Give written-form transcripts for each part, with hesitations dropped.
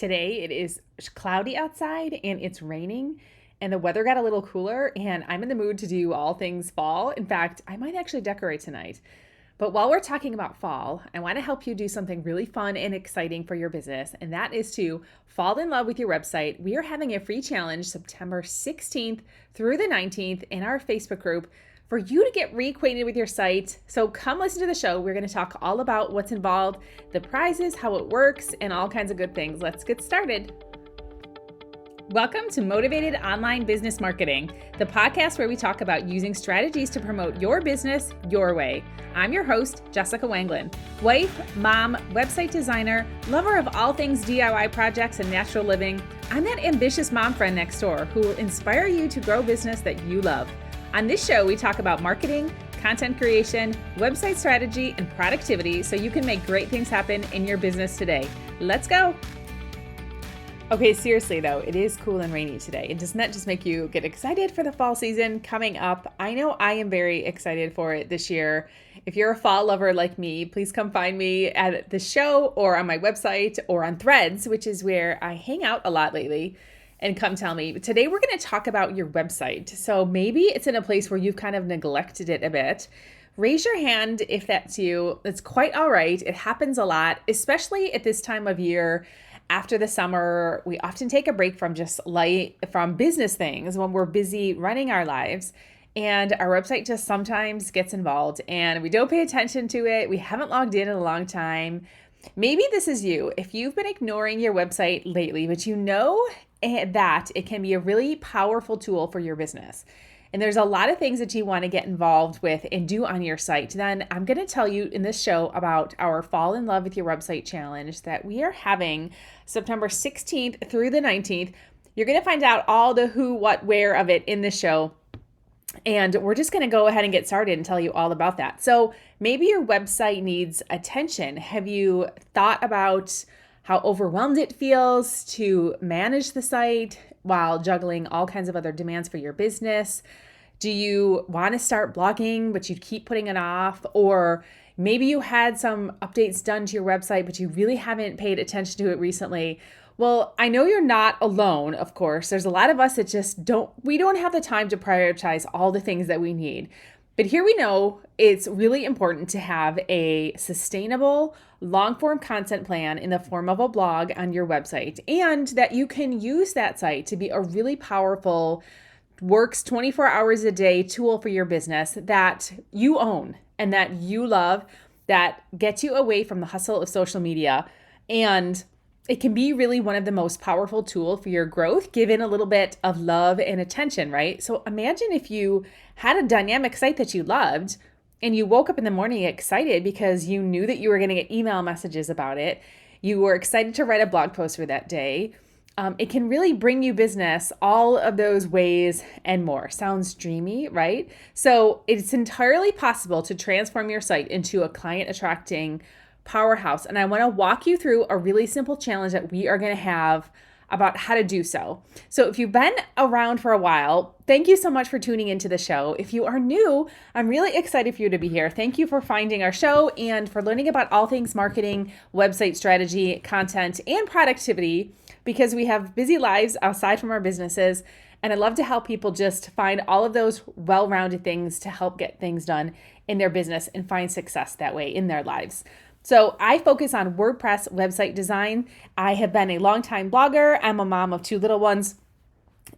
Today it is cloudy outside and it's raining and the weather got a little cooler and I'm in the mood to do all things fall. In fact, I might actually decorate tonight. But while we're talking about fall, I want to help you do something really fun and exciting for your business, and that is to fall in love with your website. We are having a free challenge September 16th through the 19th in our Facebook group for you to get reacquainted with your site. So come listen to the show. We're going to talk all about what's involved, the prizes, how it works, and all kinds of good things. Let's get started. Welcome to Motivated Online Business Marketing, the podcast where we talk about using strategies to promote your business your way. I'm your host, Jessica Wangelin, wife, mom, website designer, lover of all things DIY projects and natural living. I'm that ambitious mom friend next door who will inspire you to grow business that you love. On this show, we talk about marketing, content creation, website strategy, and productivity so you can make great things happen in your business today. Let's go. Okay, seriously though, it is cool and rainy today. And doesn't that just make you get excited for the fall season coming up? I know I am very excited for it this year. If you're a fall lover like me, please come find me at the show or on my website or on Threads, which is where I hang out a lot lately, and come tell me. Today we're going to talk about your website. So maybe it's in a place where you've kind of neglected it a bit. Raise your hand if that's you. It's quite all right. It happens a lot, especially at this time of year. After the summer, we often take a break from from business things when we're busy running our lives, and our website just sometimes gets involved and we don't pay attention to it. We haven't logged in a long time. Maybe this is you. If you've been ignoring your website lately, but you know that it can be a really powerful tool for your business, and there's a lot of things that you want to get involved with and do on your site, then I'm going to tell you in this show about our Fall in Love with Your Website challenge that we are having September 16th through the 19th. You're going to find out all the who, what, where of it in this show. And we're just going to go ahead and get started and tell you all about that. So maybe your website needs attention. Have you thought about how overwhelmed it feels to manage the site while juggling all kinds of other demands for your business? Do you want to start blogging, but you keep putting it off? Or maybe you had some updates done to your website, but you really haven't paid attention to it recently. Well, I know you're not alone, of course. There's a lot of us that just don't have the time to prioritize all the things that we need. But here we know it's really important to have a sustainable, long-form content plan in the form of a blog on your website, and that you can use that site to be a really powerful, works 24 hours a day tool for your business that you own and that you love, that gets you away from the hustle of social media. And it can be really one of the most powerful tools for your growth, given a little bit of love and attention, right? So imagine if you had a dynamic site that you loved and you woke up in the morning excited because you knew that you were going to get email messages about it. You were excited to write a blog post for that day. It can really bring you business all of those ways and more. Sounds dreamy, right? So it's entirely possible to transform your site into a client attracting powerhouse. And I want to walk you through a really simple challenge that we are going to have about how to do so. So if you've been around for a while, thank you so much for tuning into the show. If you are new, I'm really excited for you to be here. Thank you for finding our show and for learning about all things marketing, website strategy, content, and productivity, because we have busy lives outside from our businesses. And I love to help people just find all of those well-rounded things to help get things done in their business and find success that way in their lives. So I focus on WordPress website design. I have been a longtime blogger. I'm a mom of 2 little ones.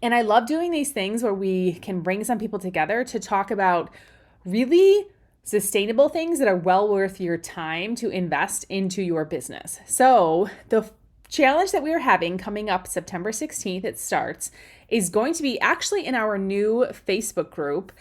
And I love doing these things where we can bring some people together to talk about really sustainable things that are well worth your time to invest into your business. So the challenge that we are having coming up September 16th, it starts, is going to be actually in our new Facebook group.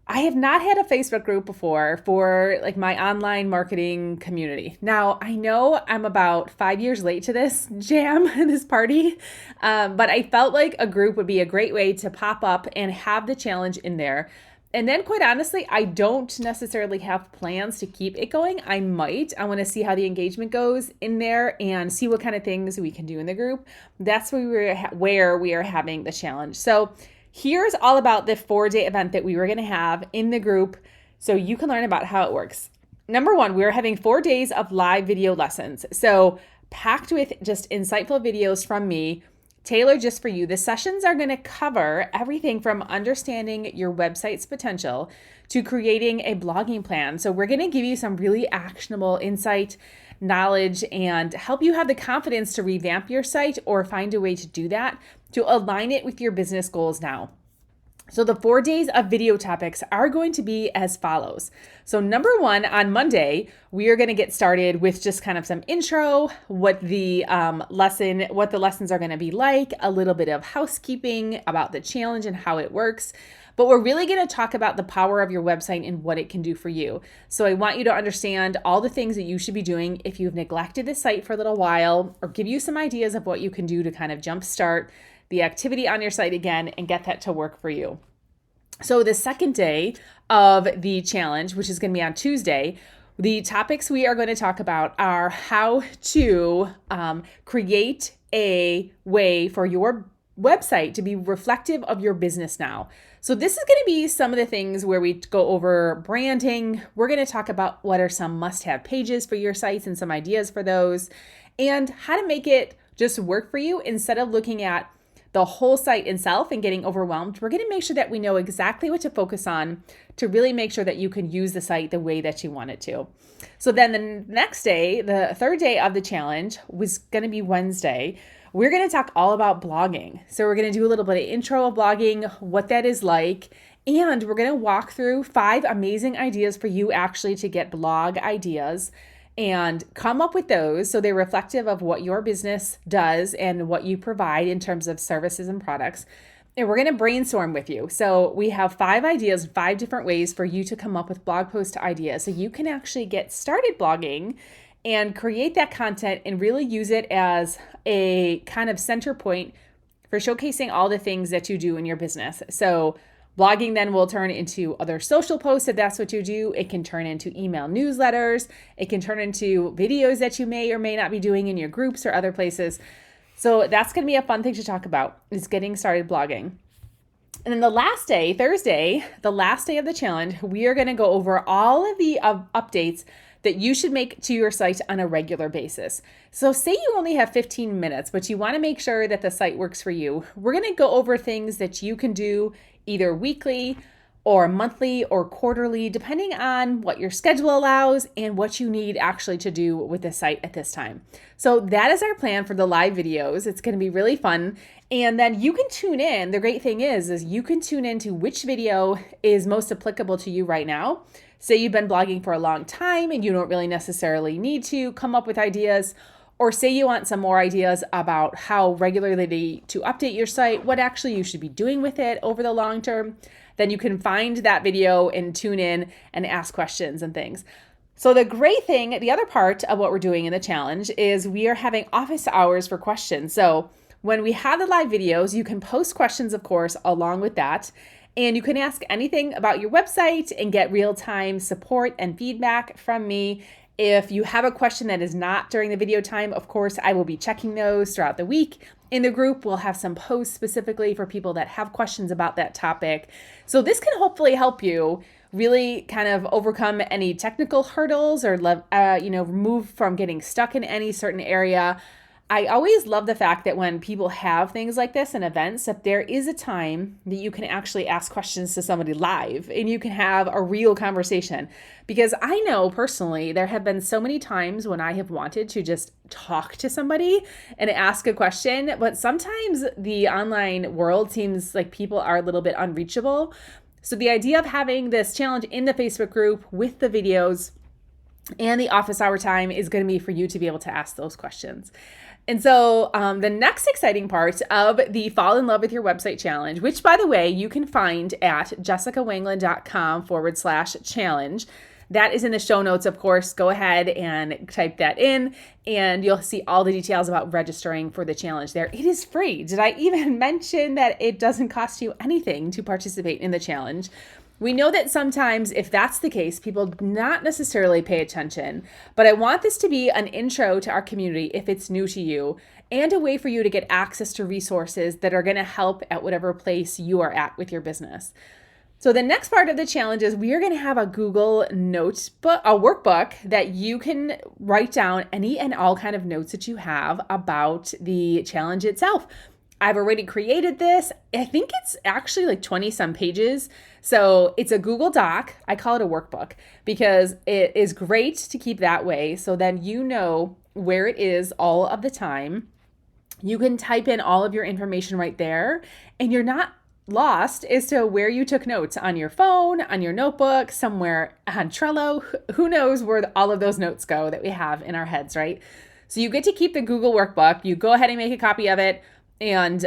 I have not had a Facebook group before for like my online marketing community. Now, I know I'm about 5 years late to this jam, this party, but I felt like a group would be a great way to pop up and have the challenge in there. And then quite honestly, I don't necessarily have plans to keep it going. I want to see how the engagement goes in there and see what kind of things we can do in the group. That's where we are having the challenge. So here's all about the 4-day event that we were going to have in the group so you can learn about how it works. Number one, we're having 4 days of live video lessons. So packed with just insightful videos from me, tailored just for you. The sessions are going to cover everything from understanding your website's potential to creating a blogging plan. So we're going to give you some really actionable insight, knowledge, and help you have the confidence to revamp your site or find a way to do that to align it with your business goals now. So the 4 days of video topics are going to be as follows. So number one, on Monday, we are going to get started with just kind of some intro, what the lessons are going to be like, a little bit of housekeeping about the challenge and how it works. But we're really going to talk about the power of your website and what it can do for you. So I want you to understand all the things that you should be doing if you've neglected the site for a little while, or give you some ideas of what you can do to kind of jumpstart the activity on your site again and get that to work for you. So the second day of the challenge, which is going to be on Tuesday, the topics we are going to talk about are how to create a way for your website to be reflective of your business now. So this is going to be some of the things where we go over branding. We're going to talk about what are some must-have pages for your sites and some ideas for those, and how to make it just work for you instead of looking at the whole site itself and getting overwhelmed. We're going to make sure that we know exactly what to focus on to really make sure that you can use the site the way that you want it to. So then the next day, the third day of the challenge, was going to be Wednesday. We're going to talk all about blogging. So we're going to do a little bit of intro of blogging, what that is like, and we're going to walk through 5 amazing ideas for you actually to get blog ideas and come up with those so they're reflective of what your business does and what you provide in terms of services and products. And we're going to brainstorm with you. So we have 5 ideas, 5 different ways for you to come up with blog post ideas so you can actually get started blogging and create that content and really use it as a kind of center point for showcasing all the things that you do in your business. So blogging then will turn into other social posts if that's what you do. It can turn into email newsletters. It can turn into videos that you may or may not be doing in your groups or other places. So that's going to be a fun thing to talk about, is getting started blogging. And then the last day, Thursday, the last day of the challenge, we are going to go over all of the updates that you should make to your site on a regular basis. So say you only have 15 minutes, but you want to make sure that the site works for you. We're going to go over things that you can do either weekly or monthly or quarterly, depending on what your schedule allows and what you need actually to do with the site at this time. So that is our plan for the live videos. It's going to be really fun. And then you can tune in. The great thing is you can tune into which video is most applicable to you right now. Say you've been blogging for a long time and you don't really necessarily need to come up with ideas, or say you want some more ideas about how regularly to update your site, what actually you should be doing with it over the long term, then you can find that video and tune in and ask questions and things. So the great thing, the other part of what we're doing in the challenge is we are having office hours for questions. So when we have the live videos, you can post questions, of course, along with that. And you can ask anything about your website and get real-time support and feedback from me. If you have a question that is not during the video time, of course, I will be checking those throughout the week. In the group, we'll have some posts specifically for people that have questions about that topic. So this can hopefully help you really kind of overcome any technical hurdles or move from getting stuck in any certain area. I always love the fact that when people have things like this and events, that there is a time that you can actually ask questions to somebody live and you can have a real conversation. Because I know personally, there have been so many times when I have wanted to just talk to somebody and ask a question, but sometimes the online world seems like people are a little bit unreachable. So the idea of having this challenge in the Facebook group with the videos and the office hour time is going to be for you to be able to ask those questions. And so the next exciting part of the Fall in Love with Your Website Challenge, which, by the way, you can find at jessicawangelin.com/challenge. That is in the show notes, of course. Go ahead and type that in, and you'll see all the details about registering for the challenge there. It is free. Did I even mention that it doesn't cost you anything to participate in the challenge? We know that sometimes, if that's the case, people not necessarily pay attention, but I want this to be an intro to our community if it's new to you, and a way for you to get access to resources that are going to help at whatever place you are at with your business. So the next part of the challenge is we are going to have a Google notebook, a workbook that you can write down any and all kind of notes that you have about the challenge itself. I've already created this. I think it's actually like 20 some pages. So it's a Google Doc. I call it a workbook because it is great to keep that way. So then you know where it is all of the time. You can type in all of your information right there and you're not lost as to where you took notes on your phone, on your notebook, somewhere on Trello. Who knows where all of those notes go that we have in our heads, right? So you get to keep the Google workbook. You go ahead and make a copy of it, and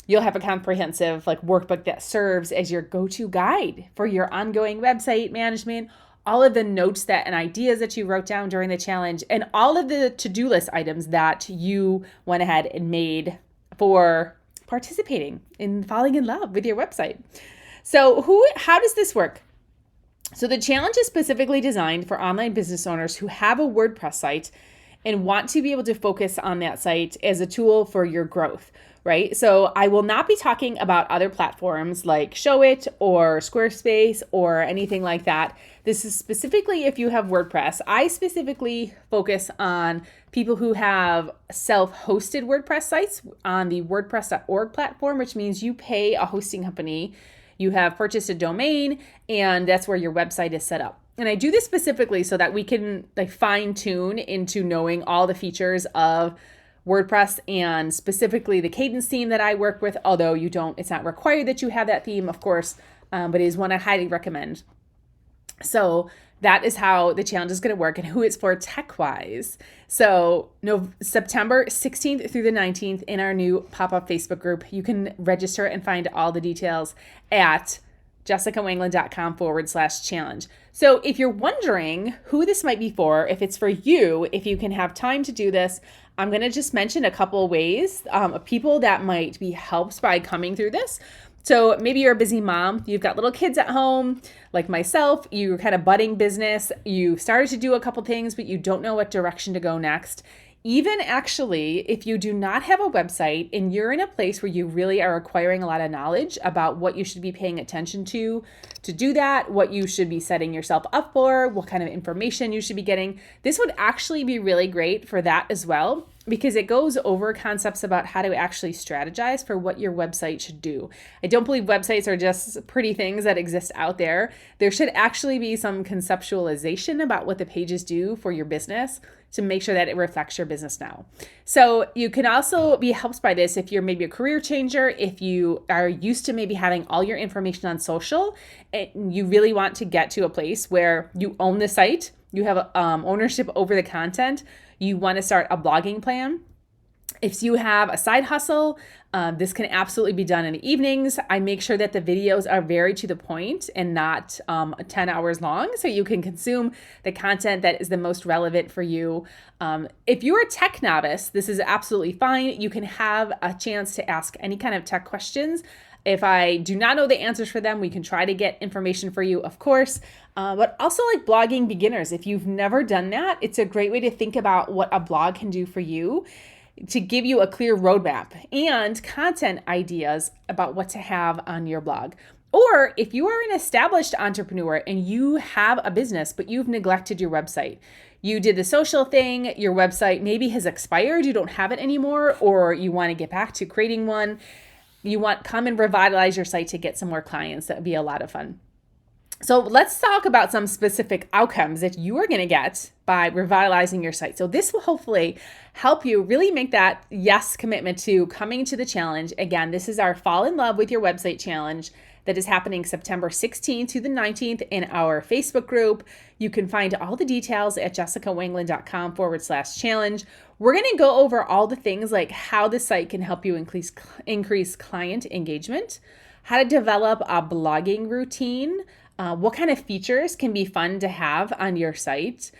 you'll have a comprehensive workbook that serves as your go-to guide for your ongoing website management, all of the notes and ideas that you wrote down during the challenge, and all of the to-do list items that you went ahead and made for participating in falling in love with your website. So how does this work? So the challenge is specifically designed for online business owners who have a WordPress site and want to be able to focus on that site as a tool for your growth, right? So I will not be talking about other platforms like Showit or Squarespace or anything like that. This is specifically if you have WordPress. I specifically focus on people who have self-hosted WordPress sites on the WordPress.org platform, which means you pay a hosting company, you have purchased a domain, and that's where your website is set up. And I do this specifically so that we can fine tune into knowing all the features of WordPress and specifically the cadence theme that I work with, although it's not required that you have that theme, of course, but it is one I highly recommend. So that is how the challenge is going to work and who it's for tech-wise. So September 16th through the 19th in our new pop-up Facebook group. You can register and find all the details at jessicawangelin.com/challenge. So if you're wondering who this might be for, if it's for you, if you can have time to do this, I'm going to just mention a couple of ways of people that might be helped by coming through this. So maybe you're a busy mom, you've got little kids at home, like myself, you're kind of budding business, you started to do a couple things, but you don't know what direction to go next. Even actually, if you do not have a website and you're in a place where you really are acquiring a lot of knowledge about what you should be paying attention to do that, what you should be setting yourself up for, what kind of information you should be getting, this would actually be really great for that as well, because it goes over concepts about how to actually strategize for what your website should do. I don't believe websites are just pretty things that exist out there. There should actually be some conceptualization about what the pages do for your business to make sure that it reflects your business now. So you can also be helped by this if you're maybe a career changer, if you are used to maybe having all your information on social and you really want to get to a place where you own the site, you have ownership over the content, you want to start a blogging plan. If you have a side hustle, this can absolutely be done in the evenings. I make sure that the videos are very to the point and not 10 hours long, so you can consume the content that is the most relevant for you. If you're a tech novice, this is absolutely fine. You can have a chance to ask any kind of tech questions. If I do not know the answers for them, we can try to get information for you, of course. But also blogging beginners, if you've never done that, it's a great way to think about what a blog can do for you, to give you a clear roadmap and content ideas about what to have on your blog. Or if you are an established entrepreneur and you have a business, but you've neglected your website, you did the social thing, your website maybe has expired, you don't have it anymore, or you want to get back to creating one, come and revitalize your site to get some more clients. That would be a lot of fun. So let's talk about some specific outcomes that you are going to get by revitalizing your site. So this will hopefully help you really make that yes commitment to coming to the challenge. Again, this is our Fall in Love with Your Website challenge that is happening September 16th to the 19th in our Facebook group. You can find all the details at jessicawangelin.com/challenge. We're going to go over all the things like how the site can help you increase client engagement, how to develop a blogging routine, what kind of features can be fun to have on your site,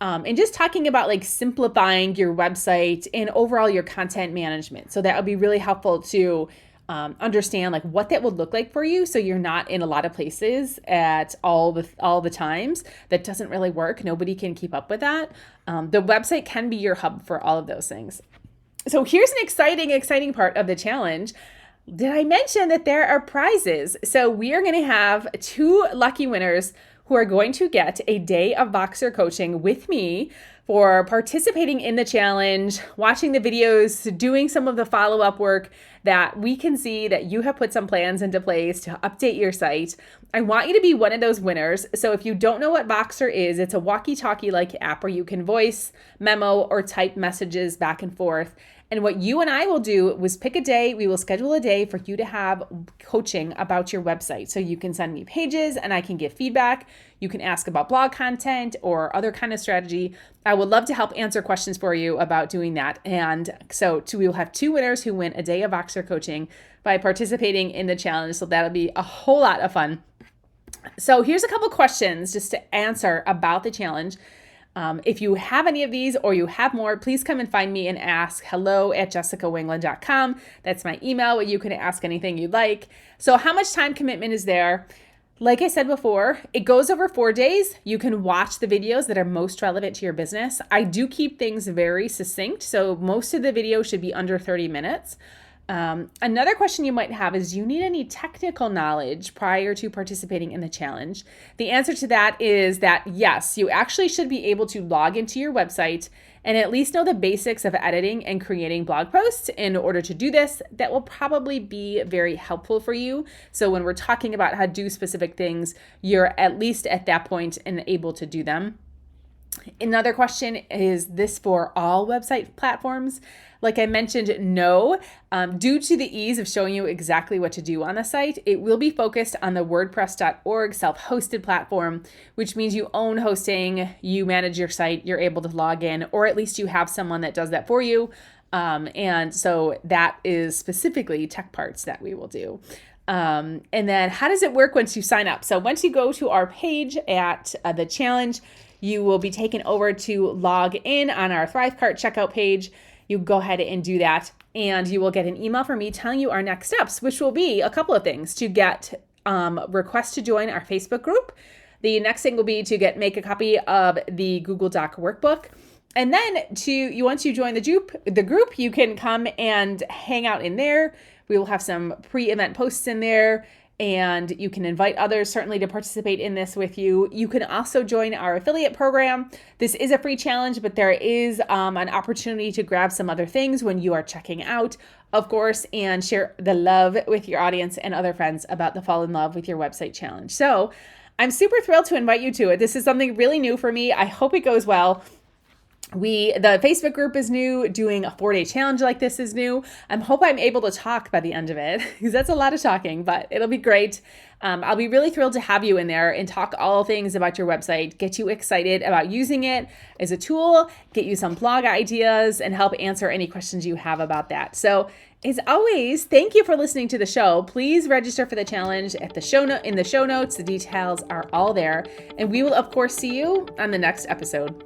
and just talking about simplifying your website and overall your content management. So that would be really helpful to understand what that would look like for you, so you're not in a lot of places at all the times. That doesn't really work. Nobody can keep up with that. The website can be your hub for all of those things. So here's an exciting part of the challenge. Did I mention that there are prizes? So we are going to have 2 lucky winners who are going to get a day of Voxer coaching with me for participating in the challenge, watching the videos, doing some of the follow-up work that we can see that you have put some plans into place to update your site. I want you to be one of those winners. So if you don't know what Voxer is, it's a walkie-talkie like app where you can voice, memo, or type messages back and forth. And what you and I will do was pick a day. We will schedule a day for you to have coaching about your website. So you can send me pages and I can give feedback. You can ask about blog content or other kind of strategy. I would love to help answer questions for you about doing that. And so we will have 2 winners who win a day of Voxer coaching by participating in the challenge. So that'll be a whole lot of fun. So here's a couple questions just to answer about the challenge. If you have any of these or you have more, please come and find me and ask hello@jessicawangelin.com. That's my email where you can ask anything you'd like. So how much time commitment is there? Like I said before, it goes over 4 days. You can watch the videos that are most relevant to your business. I do keep things very succinct, so most of the video should be under 30 minutes. Another question you might have is, do you need any technical knowledge prior to participating in the challenge? The answer to that is that yes, you actually should be able to log into your website and at least know the basics of editing and creating blog posts in order to do this. That will probably be very helpful for you. So when we're talking about how to do specific things, you're at least at that point and able to do them. Another question, is this for all website platforms? Like I mentioned, no. Due to the ease of showing you exactly what to do on the site, it will be focused on the WordPress.org self-hosted platform, which means you own hosting, you manage your site, you're able to log in, or at least you have someone that does that for you. And so that is specifically tech parts that we will do. And then how does it work once you sign up? So once you go to our page at the challenge, you will be taken over to log in on our ThriveCart checkout page. You go ahead and do that, and you will get an email from me telling you our next steps, which will be a couple of things: to get request to join our Facebook group. The next thing will be to make a copy of the Google Doc workbook. And then once you join the group, you can come and hang out in there. We will have some pre-event posts in there, and you can invite others certainly to participate in this with you. You can also join our affiliate program. This is a free challenge, but there is an opportunity to grab some other things when you are checking out, of course, and share the love with your audience and other friends about the Fall in Love with Your Website challenge. So I'm super thrilled to invite you to it. This is something really new for me. I hope it goes well. The Facebook group is new. Doing a 4-day challenge like this is new. I hope I'm able to talk by the end of it, because that's a lot of talking, but it'll be great. I'll be really thrilled to have you in there and talk all things about your website, get you excited about using it as a tool, get you some blog ideas, and help answer any questions you have about that. So as always, thank you for listening to the show. Please register for the challenge in the show notes. The details are all there. And we will, of course, see you on the next episode.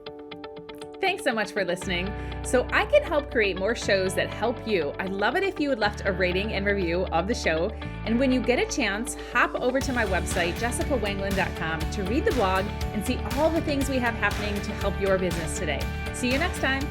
Thanks so much for listening. So I can help create more shows that help you. I'd love it if you would left a rating and review of the show. And when you get a chance, hop over to my website, jessicawangelin.com, to read the blog and see all the things we have happening to help your business today. See you next time.